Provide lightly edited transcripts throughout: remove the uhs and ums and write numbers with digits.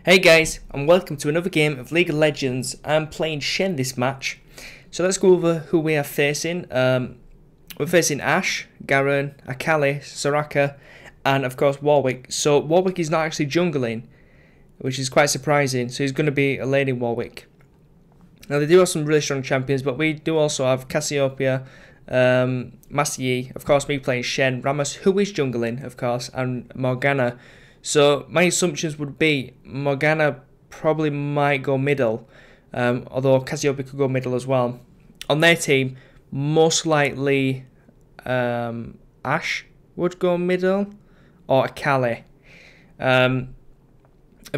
Hey guys, and welcome to another game of League of Legends. I'm playing Shen this match. So let's go over who we are facing. We're facing Ashe, Garen, Akali, Soraka, and of course Warwick. So Warwick is not actually jungling, which is quite surprising. So he's going to be a laning Warwick. Now they do have some really strong champions, but we do also have Cassiopeia, Master Yi, of course me playing Shen, Rammus, who is jungling, of course, and Morgana. So my assumptions would be Morgana probably might go middle, although Cassiopeia could go middle as well. On their team, most likely Ashe would go middle, or Akali. Of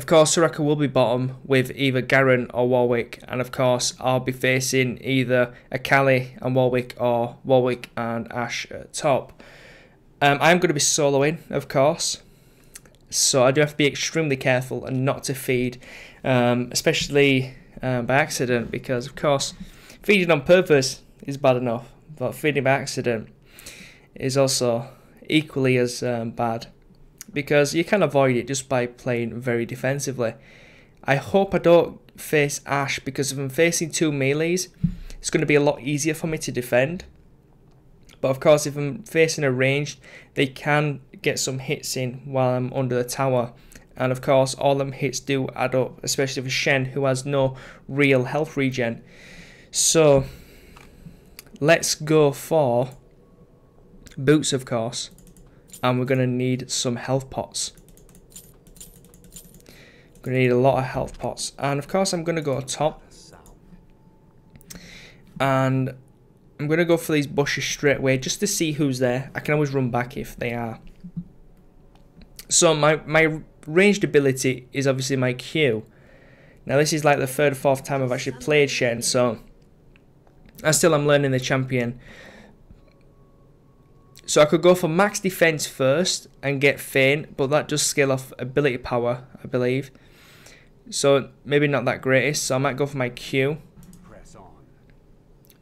course, Soraka will be bottom with either Garen or Warwick, and of course I'll be facing either Akali and Warwick or Warwick and Ashe at top. I'm going to be soloing, of course. So I do have to be extremely careful and not to feed, especially by accident, because of course feeding on purpose is bad enough, but feeding by accident is also equally as bad, because you can avoid it just by playing very defensively. I hope I don't face Ashe, because if I'm facing two melees, it's going to be a lot easier for me to defend. But of course, if I'm facing a ranged, they can get some hits in while I'm under the tower. And of course, all them hits do add up, especially for Shen, who has no real health regen. So, let's go for boots, of course. And we're going to need some health pots. We're going to need a lot of health pots. And of course, I'm going to go top. And I'm going to go for these bushes straight away just to see who's there. I can always run back if they are. So my ranged ability is obviously my Q. Now this is like the third or fourth time I've actually played Shen, so I'm learning the champion. So I could go for max defense first and get feint, but that does scale off ability power, I believe. So maybe not that greatest, so I might go for my Q.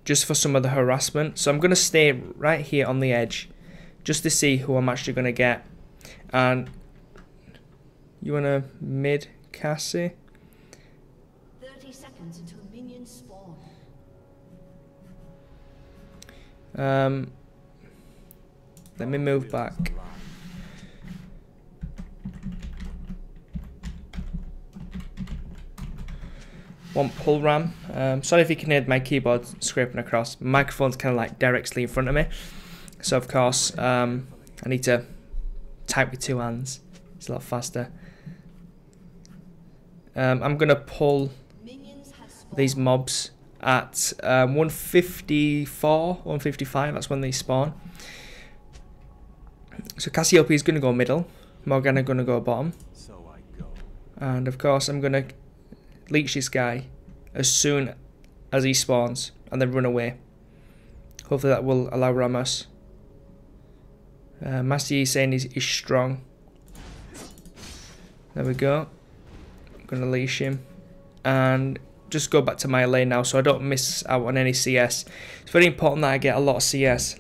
Just for some of the harassment. So I'm going to stay right here on the edge just to see who I'm actually going to get. And you want to mid Cassie? 30 seconds until minions spawn. Let me move back. One pull ram. Sorry if you can hear my keyboard scraping across. My microphone's kind of like directly in front of me, so of course I need to type with two hands. It's a lot faster. I'm gonna pull these mobs at 154, 155. That's when they spawn. So Cassiopeia is gonna go middle. Morgana gonna go bottom. And of course I'm gonna leech this guy as soon as he spawns and then run away. Hopefully that will allow Rammus. Master Yi saying he's strong. There we go. I'm gonna leash him and just go back to my lane now so I don't miss out on any CS. It's very important that I get a lot of CS.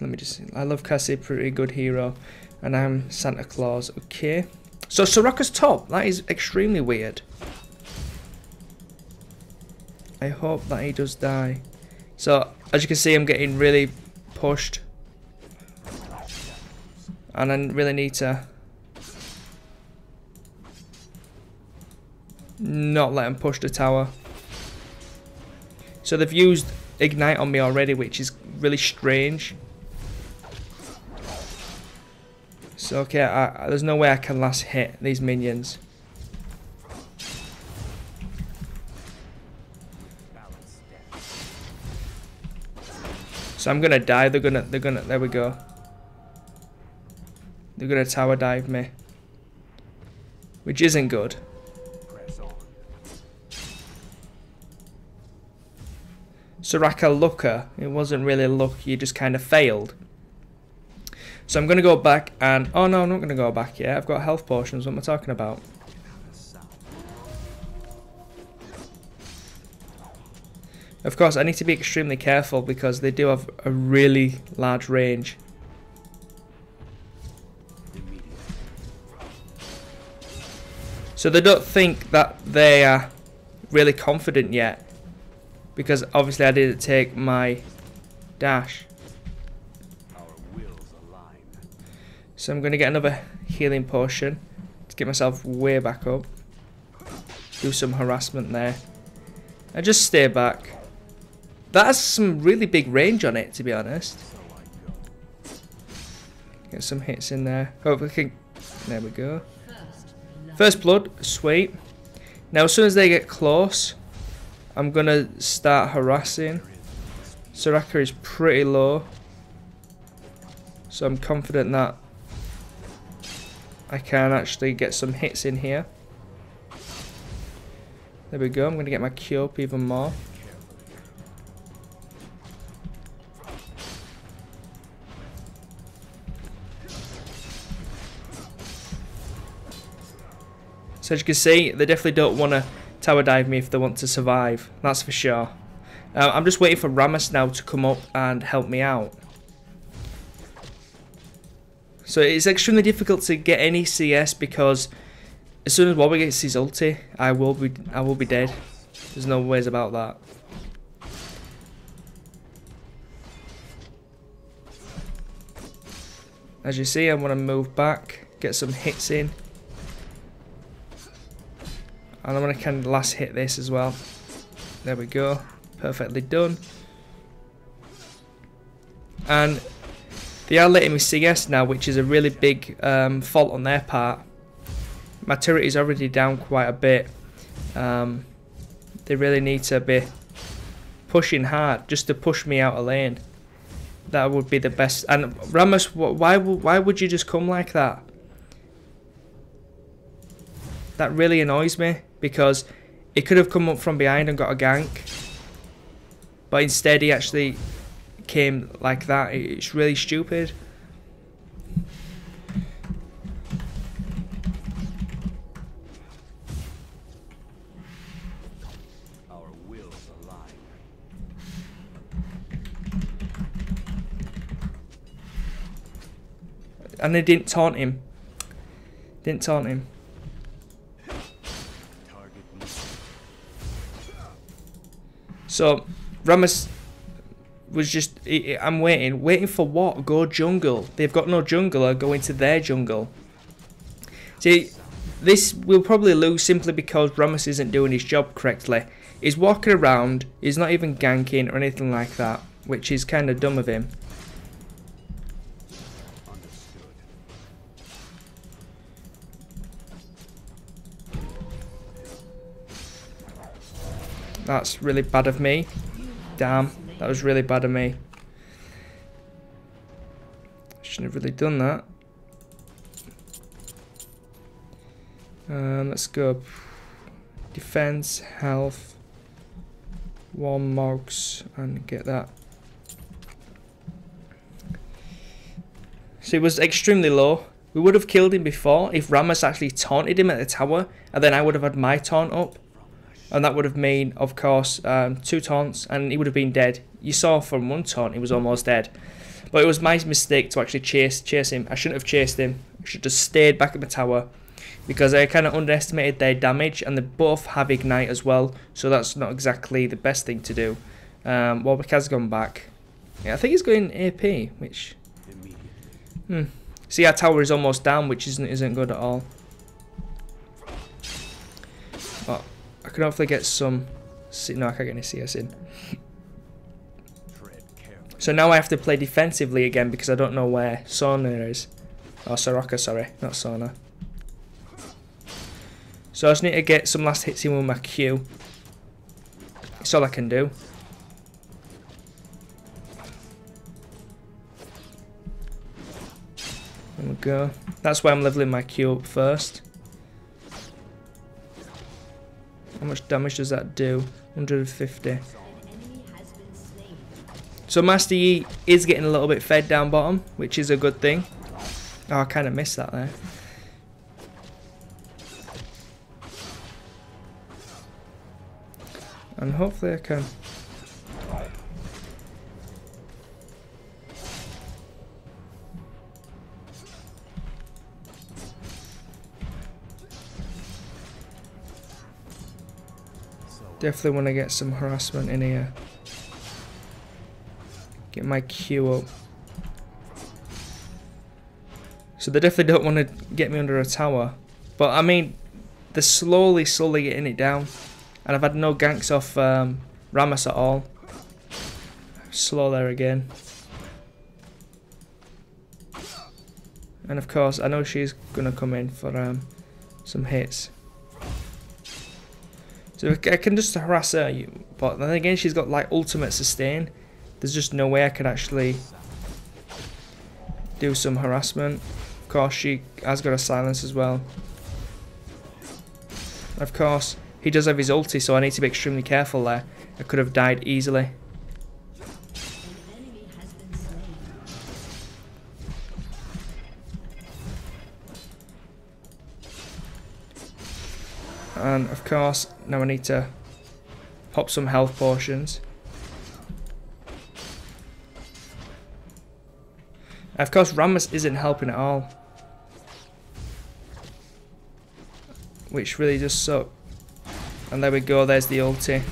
I love Cassie, pretty good hero, and I'm Santa Claus. Okay, so Soraka's top. That is extremely weird. I hope that he does die. So, as you can see, I'm getting really pushed. And I really need to not let him push the tower. So they've used Ignite on me already, which is really strange. So, okay, there's no way I can last hit these minions. So I'm gonna die. They're gonna. There we go. They're gonna tower dive me, which isn't good. Soraka Looker. It wasn't really luck. You just kind of failed. So I'm gonna go back and oh no, I'm not gonna go back yet. I've got health potions. What am I talking about? Of course, I need to be extremely careful because they do have a really large range. So they don't think that they are really confident yet, because obviously I didn't take my dash. So I'm going to get another healing potion to get myself way back up. Do some harassment there. And just stay back. That has some really big range on it, to be honest. Get some hits in there. Hopefully we can... There we go. First blood. Sweet. Now as soon as they get close, I'm going to start harassing. Soraka is pretty low. So I'm confident that I can actually get some hits in here. There we go. I'm going to get my Q up even more. So as you can see, they definitely don't want to tower dive me if they want to survive. That's for sure. I'm just waiting for Rammus now to come up and help me out. So it's extremely difficult to get any CS because as soon as Warwick gets his ulti, I will be dead. There's no ways about that. As you see, I want to move back, get some hits in. And I'm going to kind of last hit this as well. There we go. Perfectly done. And they are letting me CS now, which is a really big fault on their part. My turret is already down quite a bit. They really need to be pushing hard just to push me out of lane. That would be the best. And Rammus, why would you just come like that? That really annoys me because he could have come up from behind and got a gank. But instead he actually came like that. It's really stupid. Our wills align. And they didn't taunt him. Didn't taunt him. So Rammus was just, I'm waiting for what? Go jungle. They've got no jungler, go into their jungle. See, this will probably lose simply because Rammus isn't doing his job correctly. He's walking around, he's not even ganking or anything like that, which is kind of dumb of him. That's really bad of me. Damn, that was really bad of me. Shouldn't have really done that. Let's go. Defense, health, 1 mogs, and get that. So it was extremely low. We would have killed him before if Rammus actually taunted him at the tower, and then I would have had my taunt up. And that would have mean, of course, 2 taunts, and he would have been dead. You saw from 1 taunt, he was almost dead. But it was my mistake to actually chase him. I shouldn't have chased him. I should have stayed back at the tower. Because I kind of underestimated their damage, and they both have Ignite as well. So that's not exactly the best thing to do. Warwick has gone back. Yeah, I think he's going AP, which... See, our tower is almost down, which isn't good at all. But I can hopefully get some... No, I can't get any CS in. So now I have to play defensively again because I don't know where Sona is. Oh, Soraka, sorry, not Sona. So I just need to get some last hits in with my Q. That's all I can do. There we go. That's why I'm leveling my Q up first. How much damage does that do? 150. So Master Yi is getting a little bit fed down bottom, which is a good thing. Oh, I kind of missed that there. And hopefully I can. Definitely want to get some harassment in here. Get my Q up. So they definitely don't want to get me under a tower. But I mean, they're slowly getting it down. And I've had no ganks off Rammus at all. Slow there again. And of course, I know she's going to come in for some hits. So I can just harass her, but then again she's got like ultimate sustain. There's just no way I could actually do some harassment. Of course she has got a silence as well. Of course he does have his ulti, so I need to be extremely careful there. I could have died easily. And of course, now I need to pop some health potions. Of course, Rammus isn't helping at all, which really does suck. And there we go, there's the ulti.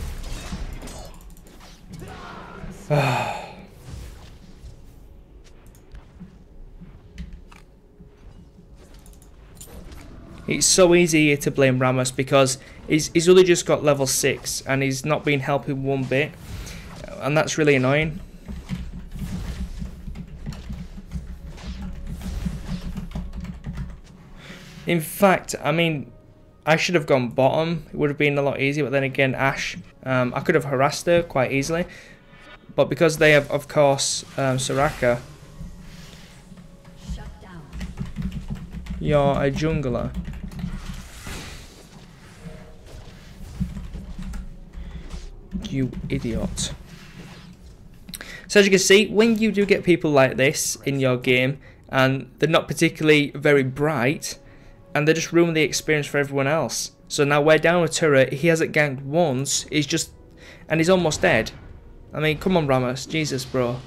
It's so easy here to blame Rammus because he's only just got level 6 and he's not been helping one bit, and that's really annoying. In fact, I mean, I should have gone bottom. It would have been a lot easier, but then again, Ashe, I could have harassed her quite easily. But because they have, of course, Soraka, you're a jungler. You idiot. So as you can see, when you do get people like this in your game, and they're not particularly very bright, and they just ruin the experience for everyone else. So now we're down a turret, he hasn't ganked once, and he's almost dead. I mean, come on Rammus, Jesus bro.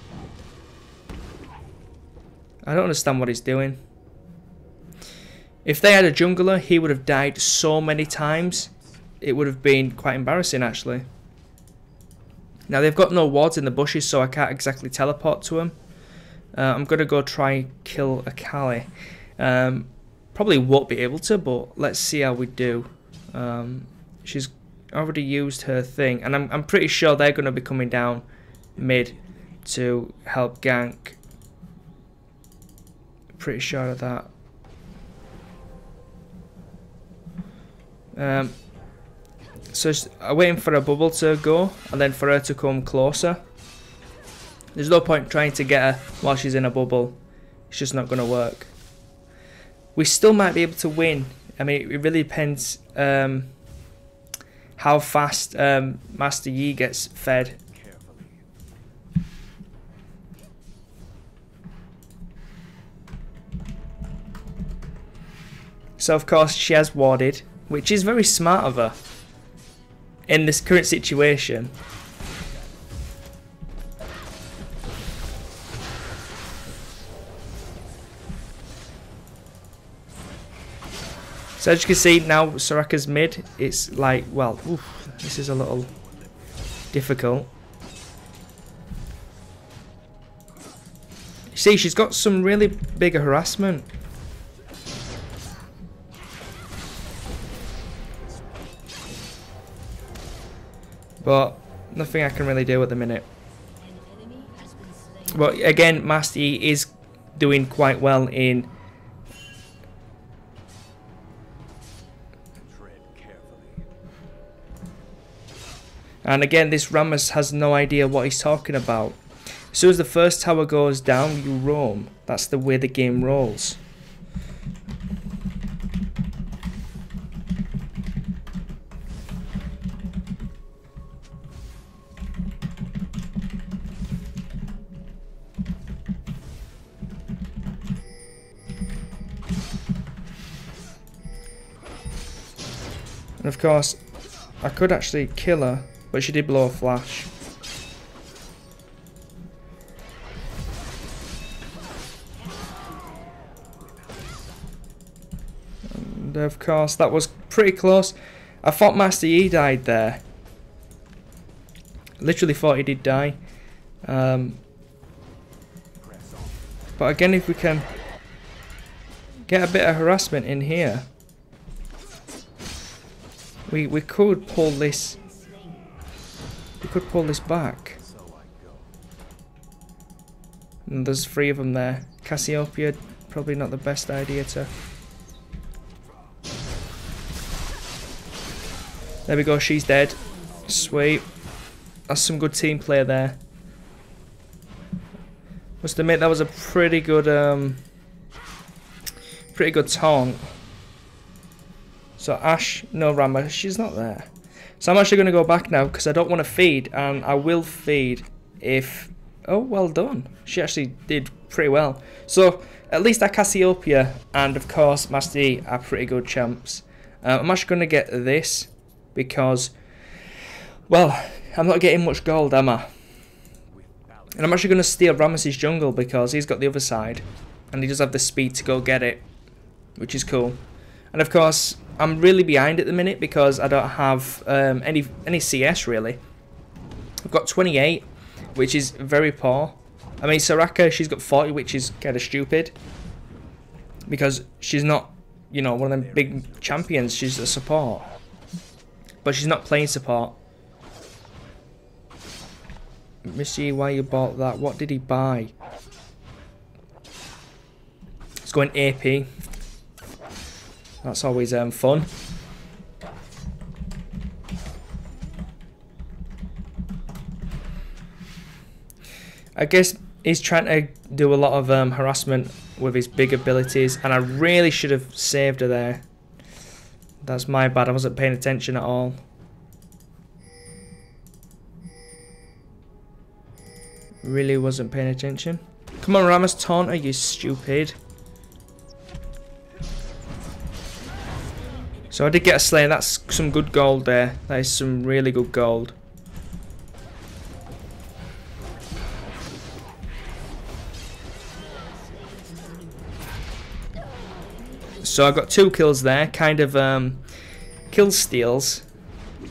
I don't understand what he's doing. If they had a jungler, he would have died so many times. It would have been quite embarrassing actually. Now they've got no wards in the bushes, so I can't exactly teleport to him. I'm going to go try kill Akali. Probably won't be able to, but let's see how we do. She's already used her thing, and I'm pretty sure they're going to be coming down mid to help gank. Pretty sure of that. So I'm waiting for a bubble to go and then for her to come closer. There's no point trying to get her while she's in a bubble. It's just not going to work. We still might be able to win. I mean, it really depends how fast Master Yi gets fed. So of course she has warded, which is very smart of her in this current situation. So as you can see now, Soraka's mid. It's like, well, oof, this is a little difficult. You see, she's got some really big harassment. But nothing I can really do at the minute. But again, Master Yi is doing quite well in and again, this Rammus has no idea what he's talking about. As soon as the first tower goes down, you roam. That's the way the game rolls. And of course, I could actually kill her, but she did blow a flash. And of course, that was pretty close. I thought Master Yi died there, Literally thought he did die. But again, if we can get a bit of harassment in here, we could pull this. We could pull this back. And there's 3 of them there. Cassiopeia, probably not the best idea to. There we go, she's dead. Sweet. That's some good team play there. Must admit that was a pretty good taunt. So Ash, no Rammer, she's not there. So I'm actually going to go back now because I don't want to feed, and I will feed if. Oh, well done. She actually did pretty well. So at least our Cassiopeia and of course Master Yi are pretty good champs. I'm actually going to get this because, well, I'm not getting much gold, am I? And I'm actually going to steal Ramesses' jungle because he's got the other side, and he does have the speed to go get it, which is cool. And of course, I'm really behind at the minute because I don't have any CS really. I've got 28, which is very poor. I mean, Soraka, she's got 40, which is kind of stupid because she's not, you know, one of them big champions. She's a support, but she's not playing support. Let me see why you bought that. What did he buy? It's going AP. That's always fun. I guess he's trying to do a lot of harassment with his big abilities, and I really should have saved her there. That's my bad. I wasn't paying attention at all. Really wasn't paying attention. Come on, Rammus, taunt her, you stupid. So I did get a slay. That's some good gold there. That is some really good gold. So I got 2 kills there. Kind of kill steals.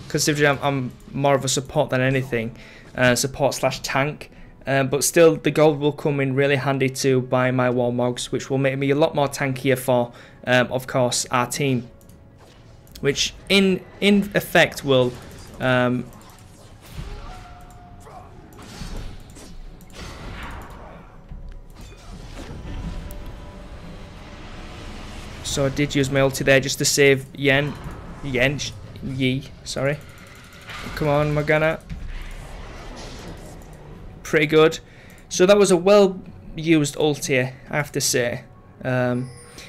Considering I'm more of a support than anything. Support / tank. But still, the gold will come in really handy to buy my wall mogs, which will make me a lot more tankier for, of course, our team. Which, in effect, will so I did use my ulti there just to save Yi, sorry. Come on, Morgana. Pretty good. So that was a well used ulti, I have to say.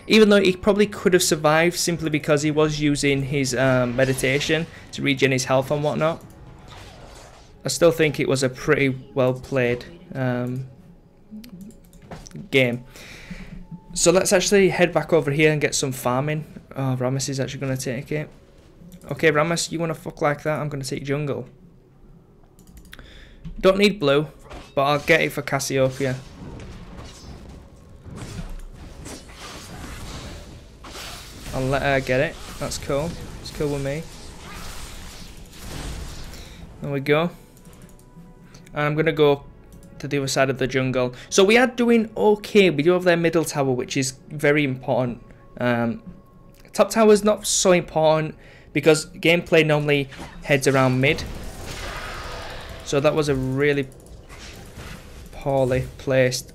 Even though he probably could have survived simply because he was using his meditation to regen his health and whatnot. I still think it was a pretty well played game. So let's actually head back over here and get some farming. Oh, Rammus is actually going to take it. Okay, Rammus, you want to fuck like that? I'm going to take jungle. Don't need blue, but I'll get it for Cassiopeia. I'll let her get it. That's cool. It's cool with me. There we go. And I'm going to go to the other side of the jungle. So we are doing okay. We do have their middle tower, which is very important. Top tower is not so important because gameplay normally heads around mid. So that was a really poorly placed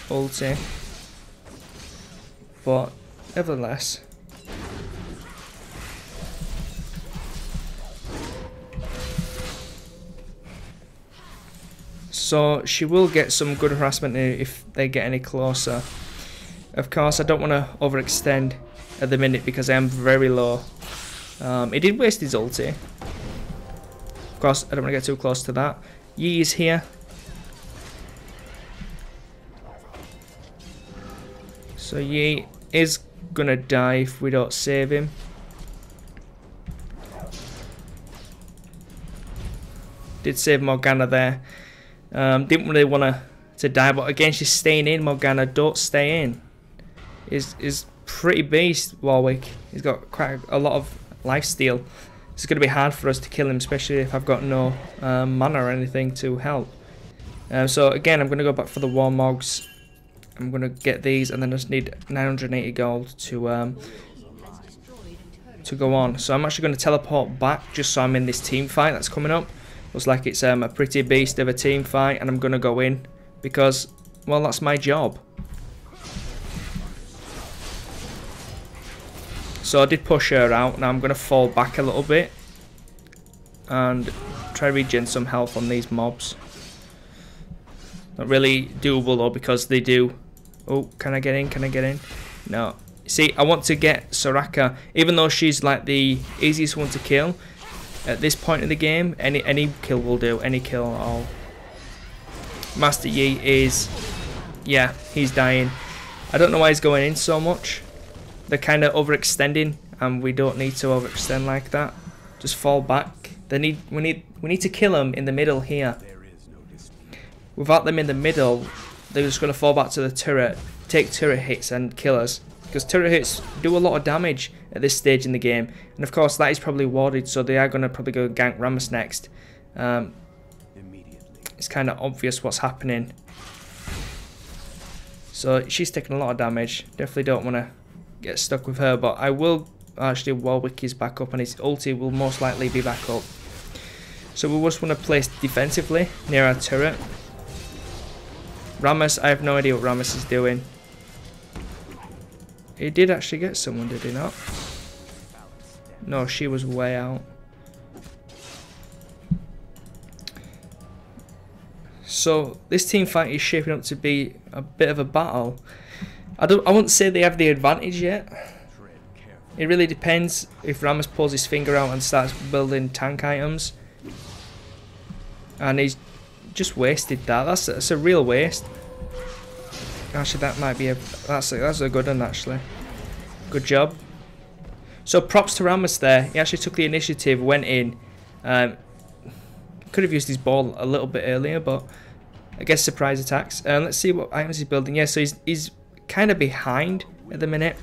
ulti. But nevertheless. So she will get some good harassment if they get any closer. Of course, I don't want to overextend at the minute because I am very low. He did waste his ulti. Of course, I don't want to get too close to that. Yi is here. So Yi is going to die if we don't save him. Did save Morgana there. Didn't really want to die, but again she's staying in. Morgana, don't stay in. Is pretty beast, Warwick. He's got quite a lot of lifesteal. It's going to be hard for us to kill him, especially if I've got no mana or anything to help. So again, I'm going to go back for the Warmogs. I'm going to get these, and then I just need 980 gold to go on. So I'm actually going to teleport back just so I'm in this team fight that's coming up. Looks like it's a pretty beast of a team fight, and I'm going to go in because, well, that's my job. So I did push her out. Now I'm going to fall back a little bit and try to regen some health on these mobs. Not really doable though, because they do... Oh, can I get in? Can I get in? No. See, I want to get Soraka, even though she's like the easiest one to kill. At this point in the game, any kill will do. Any kill at all. Master Yi is... Yeah, he's dying. I don't know why he's going in so much. They're kind of overextending, and we don't need to overextend like that. Just fall back. We need to kill them in the middle here. Without them in the middle, they're just going to fall back to the turret, take turret hits and kill us. Because turret hits do a lot of damage at this stage in the game. And of course that is probably warded, so they are going to probably go gank Rammus next. It's kind of obvious what's happening. So she's taking a lot of damage. Definitely don't want to get stuck with her, but I will actually... Warwick is back up and his ulti will most likely be back up. So we just want to place defensively near our turret. Rammus, I have no idea what Rammus is doing. He did actually get someone, did he not? No, she was way out. So this team fight is shaping up to be a bit of a battle. I wouldn't say they have the advantage yet. It really depends if Rammus pulls his finger out and starts building tank items. And he's just wasted that. That's a real waste. Actually, that might be that's a good one actually. Good job. So props to Rammus there. He actually took the initiative, went in. Could have used his ball a little bit earlier, but I guess surprise attacks. Let's see what items he's building. Yeah, so he's kind of behind at the minute.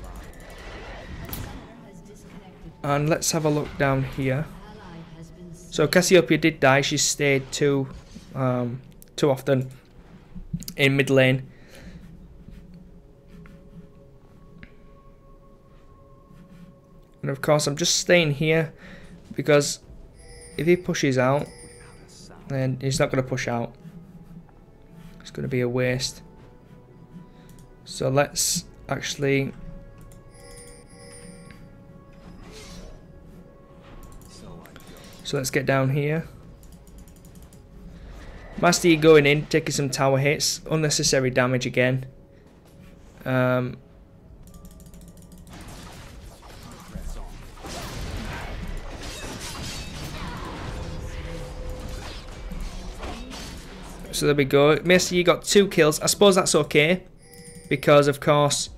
And let's have a look down here. So Cassiopeia did die. She stayed too often in mid lane. And of course I'm just staying here because if he pushes out, then he's not going to push out. It's going to be a waste. So let's actually... So let's get down here. Master Yi going in, taking some tower hits, unnecessary damage again. So there we go. Master Yi got 2 kills. I suppose that's okay, because of course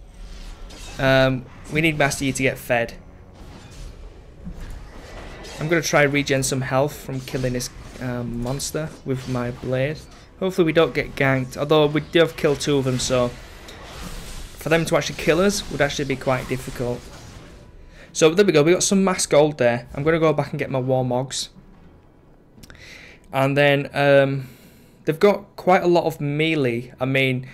we need Master Yi to get fed. I'm going to try regen some health from killing this monster with my blade. Hopefully we don't get ganked, although we do have killed 2 of them, so for them to actually kill us would actually be quite difficult. So there we go, we got some mass gold there. I'm going to go back and get my Warmogs. And then they've got quite a lot of melee. I mean,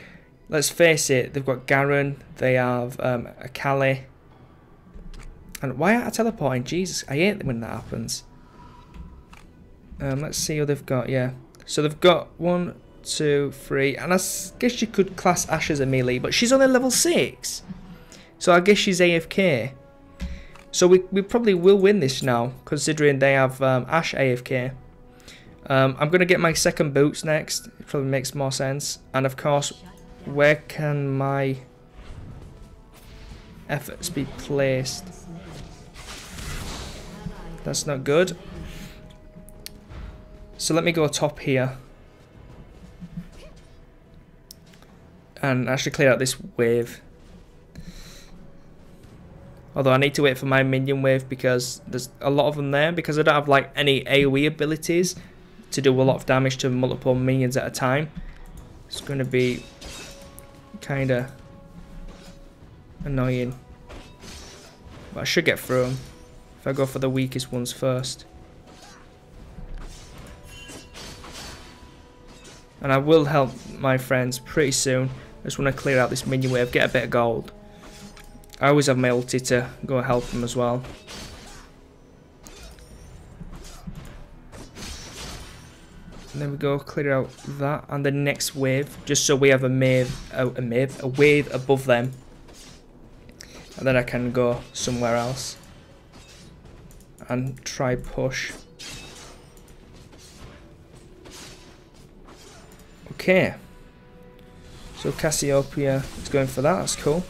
let's face it, they've got Garen, they have Akali. And why aren't I teleporting? Jesus, I hate when that happens. Let's see who they've got, yeah. So they've got 1, 2, 3, and I guess you could class Ashe as a melee, but she's only level 6. So I guess she's AFK. So we probably will win this now, considering they have Ashe AFK. I'm going to get my second boots next. It probably makes more sense. And of course, where can my efforts be placed? That's not good. So let me go top here. And actually clear out this wave. Although I need to wait for my minion wave because there's a lot of them there. Because I don't have like any AoE abilities to do a lot of damage to multiple minions at a time. It's going to be kind of annoying. But I should get through them. if I go for the weakest ones first. And I will help my friends pretty soon. I just want to clear out this minion wave, get a bit of gold. I always have my ulti to go help them as well. And there we go, clear out that and the next wave, just so we have a wave above them. And then I can go somewhere else and try push. Okay. So Cassiopeia is going for that, that's cool.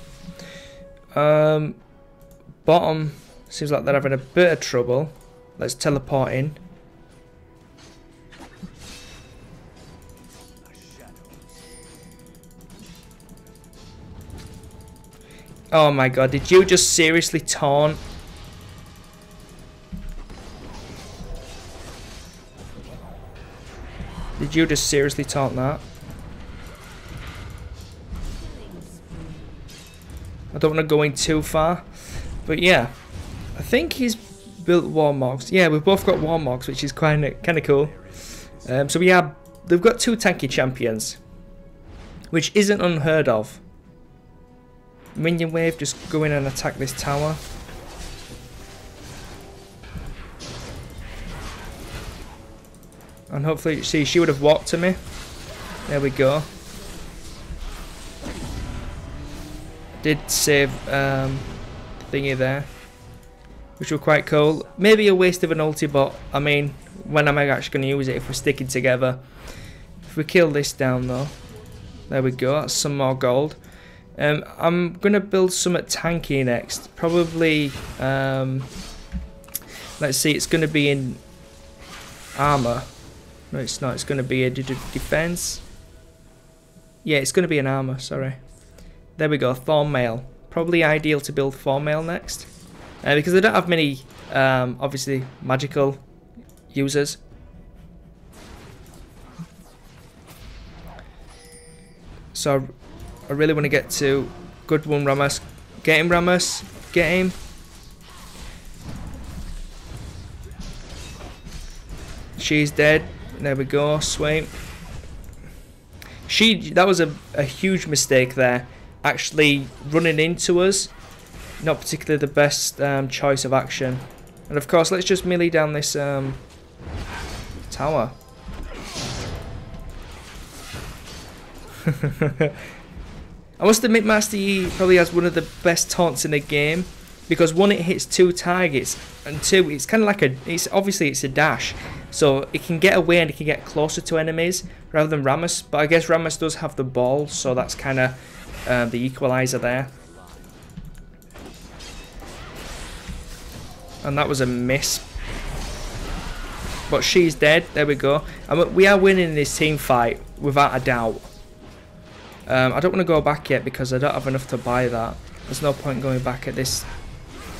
Bottom seems like they're having a bit of trouble. Let's teleport in. Oh my god, did you just seriously taunt? Did you just seriously taunt that? I don't want to go in too far, but yeah, I think he's built Warmogs. Yeah, we've both got Warmogs, which is kind of cool. So they've got 2 tanky champions, which isn't unheard of. Minion wave, just go in and attack this tower. And hopefully, see, she would have walked to me. There we go. Did save thingy there, which were quite cool. Maybe a waste of an ulti, but I mean, when am I actually going to use it if we're sticking together? If we kill this down though, there we go. That's some more gold. I'm going to build some at tanky next. Probably, let's see, it's going to be in armor. No, it's not. It's going to be a defense. Yeah, it's going to be an armor, sorry. There we go, Thorn Mail. Probably ideal to build Thorn Mail next. Because they don't have many, obviously, magical users. So I really want to get to good one, Ramos. Get him, Ramos. Get him. She's dead. There we go. Sweet. That was a huge mistake there. Actually running into us. Not particularly the best choice of action. And of course, let's just melee down this tower. I must admit, Master Yi probably has one of the best taunts in the game, because one, it hits 2 targets, and 2, it's kind of like obviously it's a dash, so it can get away and it can get closer to enemies rather than Rammus. But I guess Rammus does have the ball, so that's kind of the equalizer there. And that was a miss. But she's dead. There we go. And we are winning this team fight without a doubt. I don't want to go back yet because I don't have enough to buy that. There's no point going back at this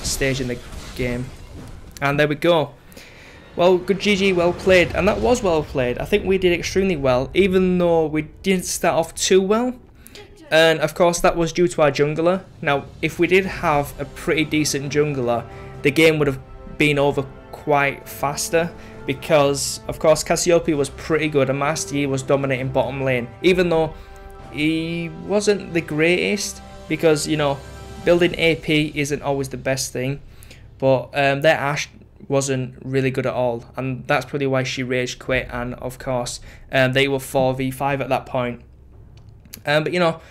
stage in the game. And there we go. Well, good GG, well played. And that was well played. I think we did extremely well, even though we didn't start off too well. And of course that was due to our jungler. Now, if we did have a pretty decent jungler, the game would have been over quite faster. Because, of course, Cassiopeia was pretty good and Master Yi was dominating bottom lane. Even though he wasn't the greatest, because, you know, building AP isn't always the best thing. But their Ashe wasn't really good at all. And that's probably why she rage quit. And, of course, they were 4v5 at that point. But, you know,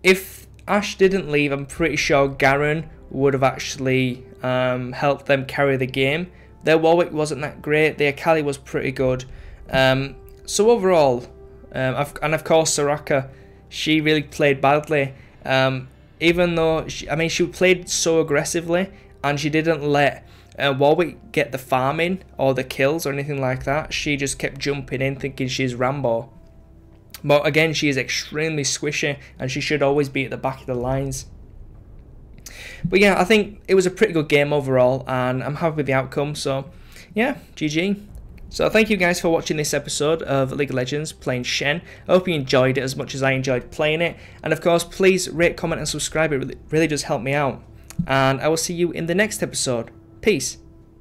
if Ashe didn't leave, I'm pretty sure Garen would have actually helped them carry the game. Their Warwick wasn't that great. Their Akali was pretty good. So overall, and of course Soraka, she really played badly. Even though she played so aggressively, and she didn't let Warwick get the farming or the kills or anything like that. She just kept jumping in, thinking she's Rambo. But again, she is extremely squishy, and she should always be at the back of the lines. But yeah, I think it was a pretty good game overall, and I'm happy with the outcome. So yeah, GG. So thank you guys for watching this episode of League of Legends playing Shen. I hope you enjoyed it as much as I enjoyed playing it. And of course, please rate, comment and subscribe. It really does help me out. And I will see you in the next episode. Peace.